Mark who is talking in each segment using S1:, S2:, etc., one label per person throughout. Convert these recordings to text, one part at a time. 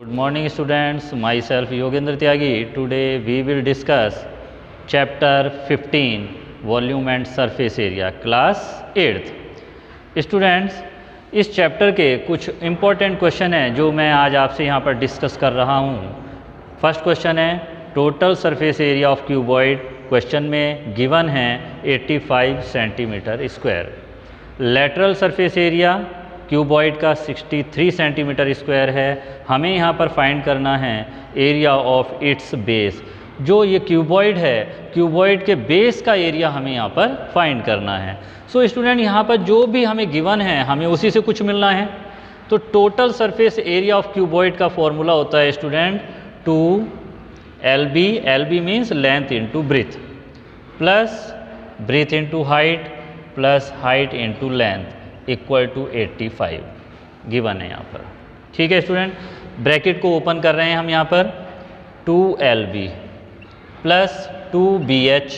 S1: Good morning students, myself Yogendra Tyagi. Today we will discuss chapter 15 volume and surface area class 8th. Students, इस chapter के कुछ important question हैं जो मैं आज आपसे यहाँ पर डिस्कस कर रहा हूँ. फर्स्ट क्वेश्चन है total surface area of cuboid. Question में गिवन है 85 centimetre square. Lateral surface area cuboid का 63 सेंटीमीटर स्क्वायर है. हमें यहाँ पर फाइंड करना है एरिया ऑफ इट्स बेस. जो ये क्यूबॉइड है, क्यूबॉइड के बेस का एरिया हमें यहाँ पर फाइंड करना है. सो स्टूडेंट, यहाँ पर जो भी हमें गिवन है हमें उसी से कुछ मिलना है. तो total surface area of cuboid का फॉर्मूला होता है student 2LB. LB means length into breadth plus breadth into height plus height into length equal to 85 given है यहाँ पर. ठीक है स्टूडेंट, ब्रैकेट को ओपन कर रहे हैं हम यहाँ पर. 2LB plus 2BH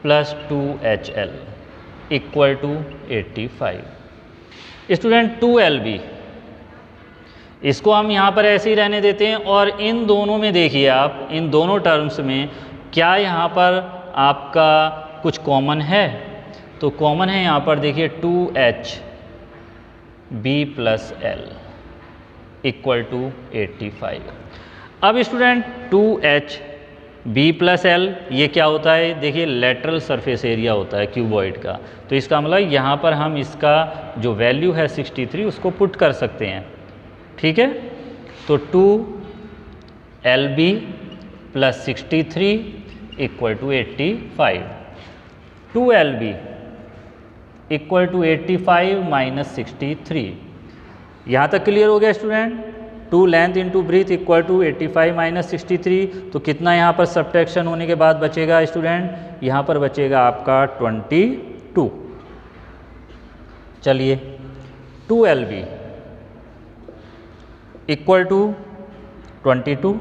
S1: plus 2HL equal to 85. Student 2LB इसको हम यहाँ पर ऐसे ही रहने देते हैं और इन दोनों में देखिए आप, इन दोनों टर्म्स में क्या यहाँ पर आपका कुछ कॉमन है? तो कॉमन है यहाँ पर देखिए 2HB plus L equal to 85. अब स्टूडेंट 2HB प्लस L ये क्या होता है? देखिए लेटरल सरफेस एरिया होता है क्यूबॉइड का. तो इसका मतलब यहाँ पर हम इसका जो वैल्यू है 63 उसको पुट कर सकते हैं. ठीक है, तो 2LB plus 63 equal to 85. 2LB equal to 85 minus 63. यहाँ तक क्लियर हो गया student? 2 length into breadth equal to 85 minus 63. तो कितना यहाँ पर सब्ट्रैक्शन होने के बाद बचेगा स्टूडेंट? यहाँ पर बचेगा आपका 22. चलिए 2LB equal to 22.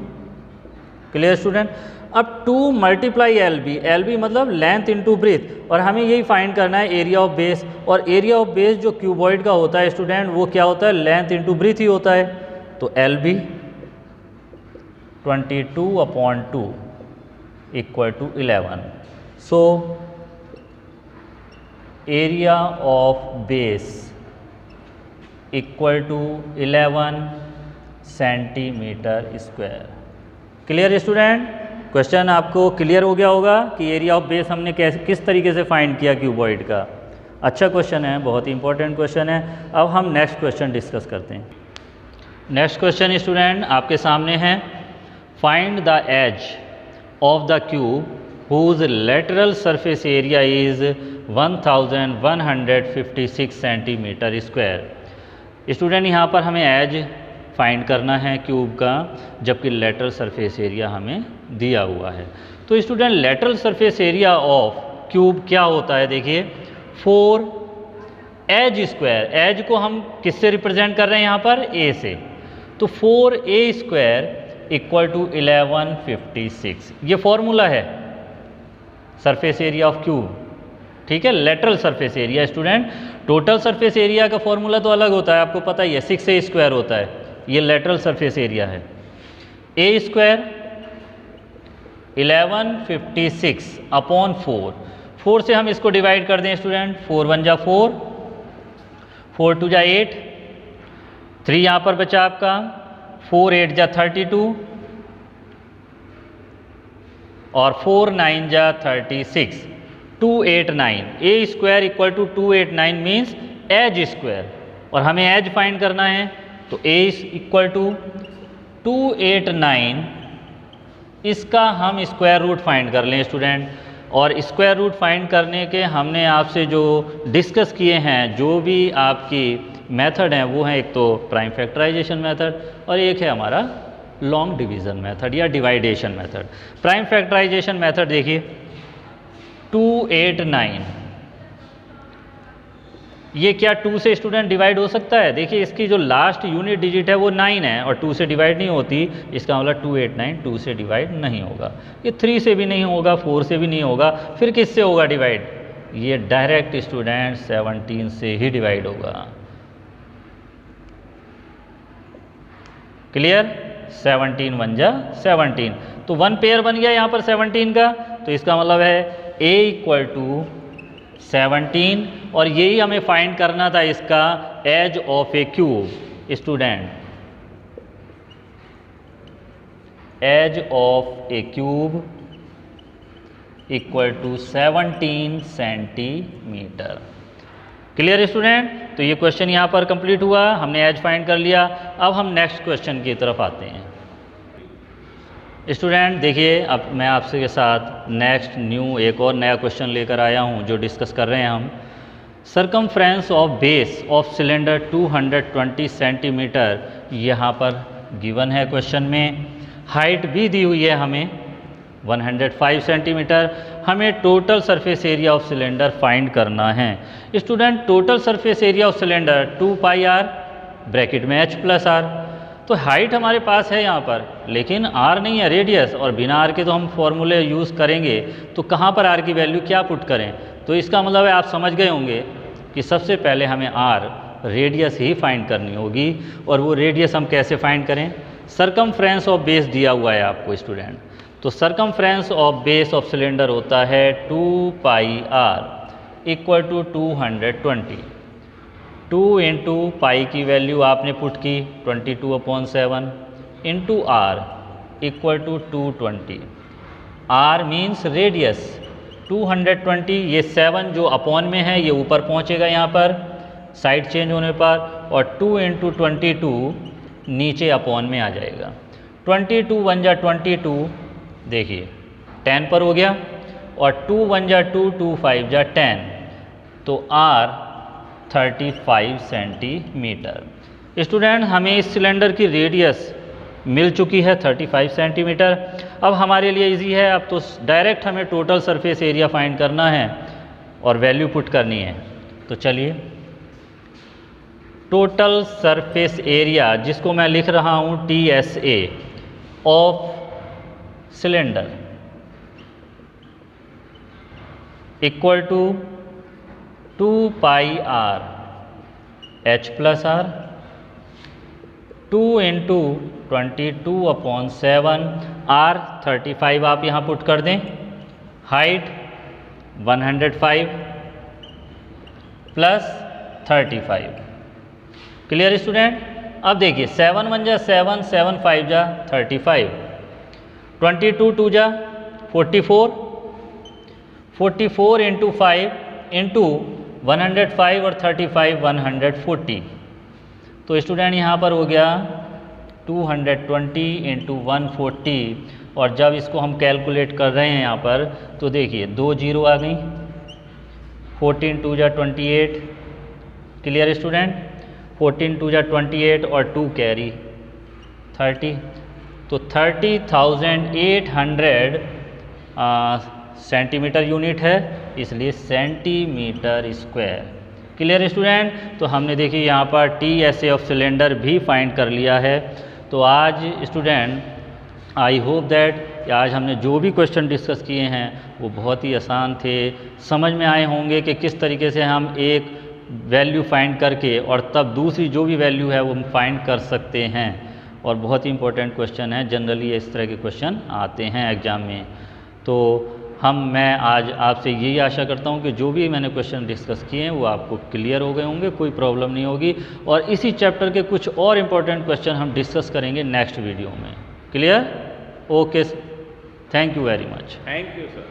S1: Clear student? अब 2 मल्टीप्लाई LB मतलब लेंथ इंटू ब्रीथ, और हमें यही फाइंड करना है एरिया ऑफ बेस. और एरिया ऑफ बेस जो क्यूबॉइड का होता है स्टूडेंट वो क्या होता है? लेंथ इंटू ब्रीथ ही होता है. तो LB 22/2 equal to 11. So area of base equal to 11 centimetre square. Clear student? Question आपको क्लियर हो गया होगा कि एरिया ऑफ बेस हमने कैसे किस तरीके से फाइंड किया क्यूबॉइड का. अच्छा क्वेश्चन है, बहुत ही इंपॉर्टेंट क्वेश्चन है. अब हम नेक्स्ट क्वेश्चन डिस्कस करते हैं. नेक्स्ट क्वेश्चन स्टूडेंट आपके सामने है find the edge of the cube whose lateral surface area is 1156 centimetre square. Student यहाँ पर हमें एज फाइंड करना है क्यूब का, जबकि लेटरल सरफेस एरिया हमें दिया हुआ है. तो student lateral surface area of cube क्या होता है? देखिए 4 एज स्क्वायर. एज को हम किससे रिप्रेजेंट कर रहे हैं यहाँ पर? A से. तो 4A स्क्वायर इक्वल टू 1156. ये फॉर्मूला है सरफेस एरिया ऑफ क्यूब. ठीक है, lateral surface area. Student total surface area का फॉर्मूला तो अलग होता है, आपको पता ही है, 6A स्क्वायर होता है. ये लेटरल सरफेस एरिया है. A square 1156 upon 4. 4 से हम इसको डिवाइड कर दें स्टूडेंट. 4 1 जा 4, 4 2 जा 8, 3 यहाँ पर बचा आपका, 4 8 जा 32 और 4 9 जा 36. 289. A square equal to 289 means edge square, और हमें एज फाइंड करना है. तो A इक्वल टू 289, इसका हम स्क्वायर रूट फाइंड कर लें स्टूडेंट. और स्क्वायर रूट फाइंड करने के हमने आपसे जो डिस्कस किए हैं, जो भी आपकी मेथड हैं वो हैं, एक तो प्राइम फैक्टराइजेशन मेथड और एक है हमारा लॉन्ग डिवीज़न मेथड या डिवाइडेशन मेथड. प्राइम फैक्टराइजेशन मेथड देखिए 289, ये क्या 2 से स्टूडेंट डिवाइड हो सकता है? देखिए इसकी जो लास्ट यूनिट डिजिट है वो 9 है और 2 से डिवाइड नहीं होती. इसका मतलब 289 2 से डिवाइड नहीं होगा. ये 3 से भी नहीं होगा, 4 से भी नहीं होगा. फिर किससे होगा डिवाइड? ये डायरेक्ट स्टूडेंट 17 से ही डिवाइड होगा. क्लियर? 17 1 जा 17, तो 1 पेयर बन गया यहाँ पर 17 का, तो इसका मतलब है a इक्वल टू 17, और यही हमें फाइंड करना था इसका edge of a cube. Student, edge of a cube equal to 17 centimetre. Clear student? तो ये क्वेश्चन यहाँ पर कंप्लीट हुआ, हमने एज फाइंड कर लिया। अब हम नेक्स्ट क्वेश्चन की तरफ आते हैं। स्टूडेंट देखिए, अब मैं आपसे के साथ नेक्स्ट एक और नया क्वेश्चन लेकर आया हूँ जो डिस्कस कर रहे हैं हम। Circumference of base of cylinder 220 centimetre यहाँ पर गिवन है क्वेश्चन में। हाइट भी दी हुई है हमें 105 सेंटीमीटर। हमें total surface area of cylinder find करना है। Student, total surface area of cylinder 2πr bracket में h प्लस r। तो हाइट हमारे पास है यहाँ पर, लेकिन r नहीं है, रेडियस, और बिना r के तो हम फॉर्मूले यूज़ करेंगे, तो कहाँ पर r की वैल्यू क्या पुट करें? तो इसका मतलब है आप समझ गए होंगे कि सबसे पहले हमें r रेडियस ही फाइंड करनी होगी। और वो रेडियस हम कैसे फाइंड करें? सरकमफ्रेंस ऑफ बेस दिया हुआ है आपको स्टूडेंट, तो circumference of base of cylinder होता है 2πr equal to 220। 2 into pi की वैल्यू आपने पुट की 22/7 into r equal to 220। r means radius 220, ये 7 जो अपॉन में है ये ऊपर पहुंचेगा यहाँ पर साइड चेंज होने पर, और 2 इंटू 22 नीचे अपॉन में आ जाएगा। 22 1 जा 22, देखिए 10 पर हो गया, और 2 1 जा 2, 2 5 जा 10, तो r 35 सेंटीमीटर। स्टूडेंट, हमें इस सिलेंडर की रेडियस मिल चुकी है 35 सेंटीमीटर। अब हमारे लिए इजी है, अब तो डायरेक्ट हमें टोटल सरफेस एरिया फाइंड करना है और वैल्यू पुट करनी है। तो चलिए, टोटल सरफेस एरिया, जिसको मैं लिख रहा हूँ TSA of cylinder equal to 2πr h plus r, 2 into 22/7, r 35 आप यहाँ पुट कर दें, हाइट 105 प्लस 35। Clear student? अब देखिए 7 1 जा 7, 7 5 जा 35, 22 2 जा 44, 44 इंटू 5 इंटू 105 और 35 140। तो स्टूडेंट यहाँ पर हो गया 220 इंटू 140, और जब इसको हम कैलकुलेट कर रहे हैं यहाँ पर, तो देखिए 2 0 आ गई, 14 2 जा 28। Clear student? 14 2 जा 28 और 2 कैरी 30, तो 30,800 सेंटीमीटर यूनिट है, इसलिए सेंटीमीटर स्क्वायर। Clear student? तो हमने देखिए यहाँ पर TSA ऑफ सिलेंडर भी फाइंड कर लिया है। तो आज स्टूडेंट, आई होप दैट आज हमने जो भी क्वेश्चन डिस्कस किए हैं वो बहुत ही आसान थे, समझ में आए होंगे कि किस तरीके से हम एक वैल्यू फाइंड करके और तब दूसरी जो भी वैल्यू है वो हम फाइंड कर सकते हैं। और बहुत ही इंपॉर्टेंट क्वेश्चन है, जनरली इस तरह के क्वेश्चन आते हैं एग्ज़ाम में। तो मैं आज आपसे यही आशा करता हूं कि जो भी मैंने क्वेश्चन डिस्कस किए हैं वो आपको क्लियर हो गए होंगे, कोई प्रॉब्लम नहीं होगी। और इसी चैप्टर के कुछ और इम्पोर्टेंट क्वेश्चन हम डिस्कस करेंगे नेक्स्ट वीडियो में। Clear? Okay, thank you very much.
S2: Thank you sir.